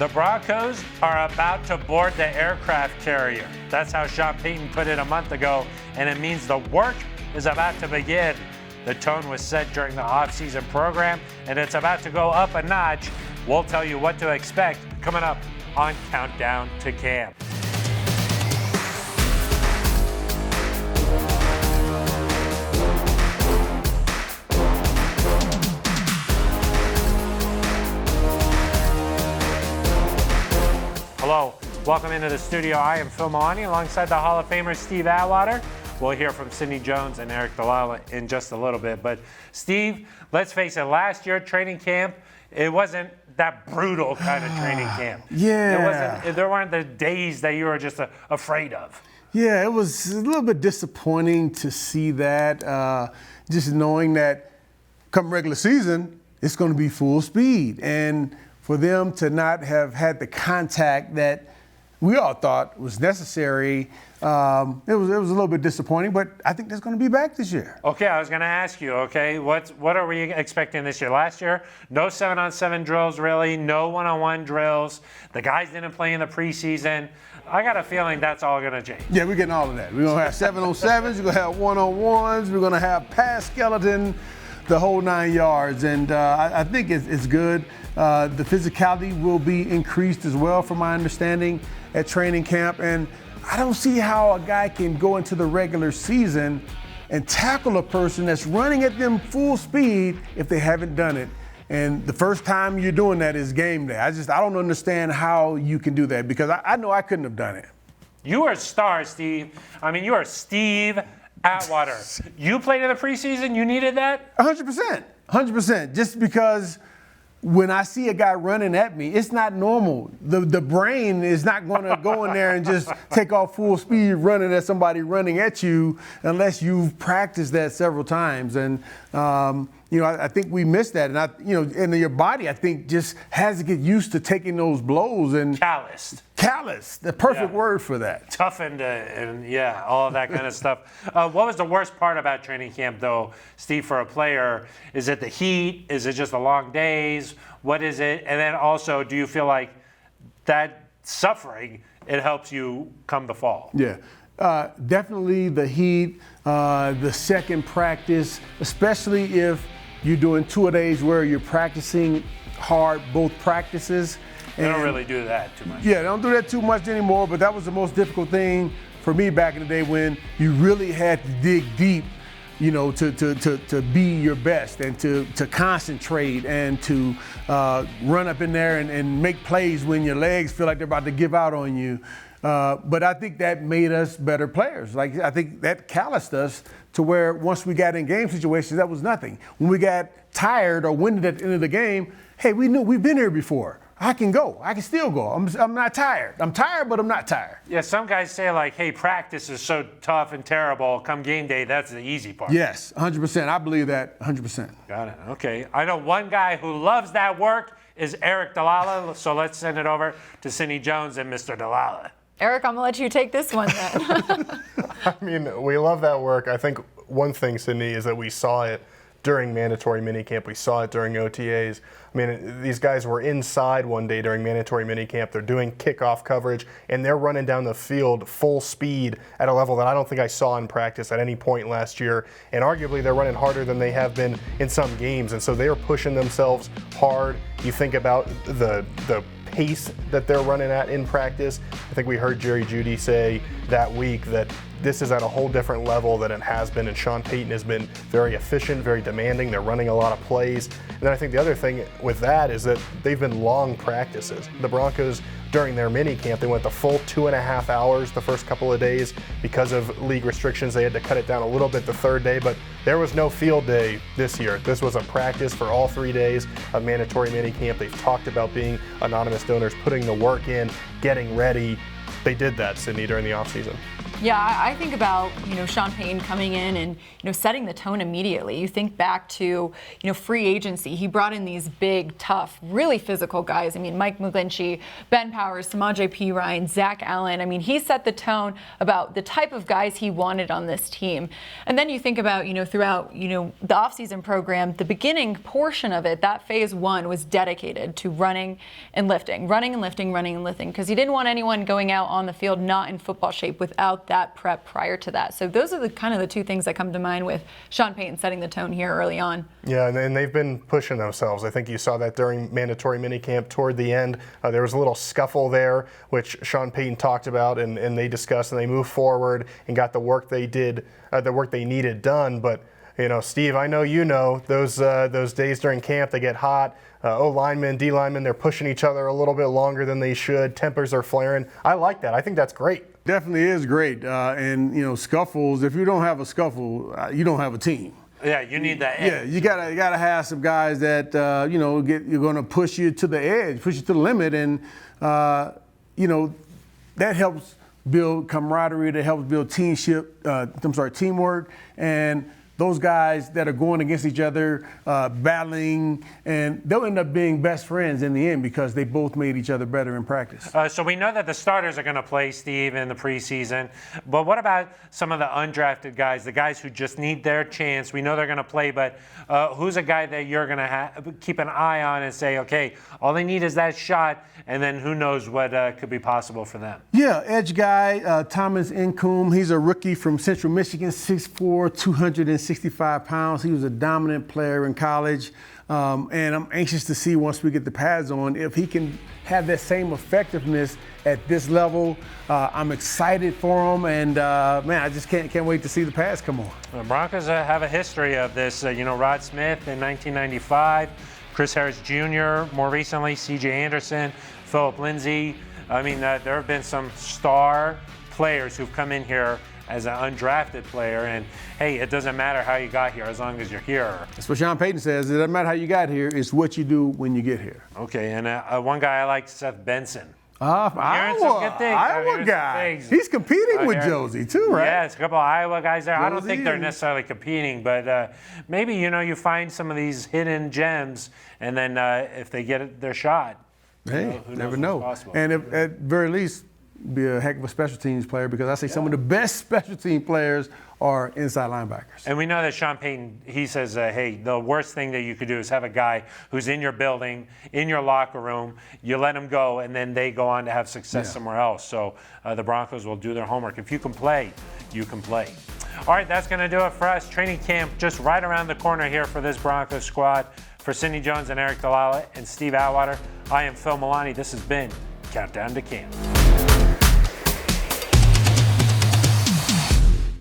The Broncos are about to board the aircraft carrier. That's how Sean Payton put it a month ago, and it means the work is about to begin. The tone was set during the off-season program, and it's about to go up a notch. We'll tell you what to expect coming up on Countdown to Camp. Hello, welcome into the studio. I am Phil Maloney alongside the Hall of Famer Steve Atwater. We'll hear from Sidney Jones and Eric Dellala in just a little bit. But Steve, let's face it, last year training camp, it wasn't that brutal kind of training camp. Yeah. There weren't the days that you were just afraid of. Yeah, it was a little bit disappointing to see that, just knowing that come regular season, it's going to be full speed. And for them to not have had the contact that we all thought was necessary, it was a little bit disappointing, but I think that's going to be back this year. Okay, I was going to ask you, okay, what are we expecting this year? Last year, no 7-on-7 drills really, no one-on-one drills. The guys didn't play in the preseason. I got a feeling that's all going to change. Yeah, we're getting all of that. We're going to have 7-on-7s, we're going to have one-on-ones, we're going to have pass skeleton, the whole 9 yards, and I think it's good. The physicality will be increased as well, from my understanding, at training camp. And I don't see how a guy can go into the regular season and tackle a person that's running at them full speed if they haven't done it. And the first time you're doing that is game day. I don't understand how you can do that, because I know I couldn't have done it. You are a star, Steve. I mean, you are Steve Atwater. You played in the preseason. You needed that? 100%. Just because when I see a guy running at me, it's not normal. The brain is not going to go in there and just take off full speed running at somebody running at you unless you've practiced that several times. And I think we missed that. And your body, I think, just has to get used to taking those blows. And Calloused, the perfect word for that. Toughened, and all of that kind of stuff. What was the worst part about training camp, though, Steve, for a player? Is it the heat? Is it just the long days? What is it? And then also, do you feel like that suffering, it helps you come the fall? Yeah. Definitely the heat, the second practice, especially if you're doing 2-a-days where you're practicing hard both practices. They don't really do that too much. Yeah, they don't do that too much anymore, but that was the most difficult thing for me back in the day, when you really had to dig deep, to be your best and to concentrate and to run up in there and make plays when your legs feel like they're about to give out on you. But I think that made us better players. I think that calloused us to where once we got in game situations, that was nothing. When we got tired or winded at the end of the game, hey, we knew we've been here before. I can go. I can still go. I'm not tired. I'm tired, but I'm not tired. Yeah, some guys say, hey, practice is so tough and terrible. Come game day, that's the easy part. Yes, 100%. I believe that 100%. Got it. Okay. I know one guy who loves that work is Eric Dellala, so let's send it over to Sidney Jones and Mr. Dellala. Eric, I'm going to let you take this one then. I mean, we love that work. I think one thing, Sidney, is that we saw it during mandatory minicamp. We saw it during OTAs. I mean, these guys were inside one day during mandatory minicamp. They're doing kickoff coverage, and they're running down the field full speed at a level that I don't think I saw in practice at any point last year. And arguably, they're running harder than they have been in some games. And so they are pushing themselves hard. You think about the pace that they're running at in practice. I think we heard Jerry Jeudy say that week that this is at a whole different level than it has been, and Sean Payton has been very efficient, very demanding. They're running a lot of plays. And then I think the other thing with that is that they've been long practices. The Broncos, during their mini camp, they went the full 2.5 hours the first couple of days. Because of league restrictions, they had to cut it down a little bit the third day, but there was no field day this year. This was a practice for all 3 days of mandatory mini camp. They've talked about being anonymous donors, putting the work in, getting ready. They did that, Sidney, during the offseason. Yeah, I think about, Sean Payton coming in and, setting the tone immediately. You think back to, free agency. He brought in these big, tough, really physical guys. I mean, Mike McGlinchey, Ben Powers, Samaje Perine, Zach Allen. I mean, he set the tone about the type of guys he wanted on this team. And then you think about, throughout, the offseason program, the beginning portion of it, that phase one was dedicated to running and lifting, because he didn't want anyone going out on the field not in football shape without that prep prior to that. So those are the kind of the two things that come to mind with Sean Payton setting the tone here early on. Yeah, and they've been pushing themselves. I think you saw that during mandatory minicamp toward the end. There was a little scuffle there, which Sean Payton talked about, and they discussed, and they moved forward and got the work they did, the work they needed done. But Steve, I know those days during camp, they get hot. O-linemen, D-linemen, they're pushing each other a little bit longer than they should. Tempers are flaring. I like that. I think that's great. Definitely is great. And scuffles, if you don't have a scuffle, you don't have a team. Yeah, you need that edge. Yeah, you gotta have some guys that you're gonna push you to the edge, push you to the limit, and that helps build camaraderie, that helps build teamwork, and those guys that are going against each other, battling, and they'll end up being best friends in the end because they both made each other better in practice. So we know that the starters are going to play, Steve, in the preseason. But what about some of the undrafted guys, the guys who just need their chance? We know they're going to play, but who's a guy that you're going to keep an eye on and say, okay, all they need is that shot, and then who knows what could be possible for them? Yeah, edge guy, Thomas Incoom. He's a rookie from Central Michigan, 6'4", 265 pounds. He was a dominant player in college. And I'm anxious to see once we get the pads on if he can have that same effectiveness at this level. I'm excited for him, and man, I just can't wait to see the pads come on. The Broncos have a history of this. Rod Smith in 1995, Chris Harris Jr. more recently, C.J. Anderson, Philip Lindsay. I mean, there have been some star players who've come in here as an undrafted player, and hey, it doesn't matter how you got here as long as you're here. That's what Sean Payton says. It doesn't matter how you got here, it's what you do when you get here. Okay, and one guy I like, Seth Benson. Iowa guy. He's competing with Josie too, right? Yeah, it's a couple of Iowa guys there. I don't think they're necessarily competing, but maybe, you find some of these hidden gems, and then if they get their shot, hey, never know. And if, at very least, be a heck of a special teams player, because I say some of the best special team players are inside linebackers. And we know that Sean Payton, he says, hey, the worst thing that you could do is have a guy who's in your building, in your locker room, you let him go, and then they go on to have success somewhere else. So the Broncos will do their homework. If you can play, you can play. All right, that's going to do it for us. Training camp just right around the corner here for this Broncos squad. For Sidney Jones and Eric Dalala and Steve Atwater, I am Phil Milani. This has been Countdown to Camp.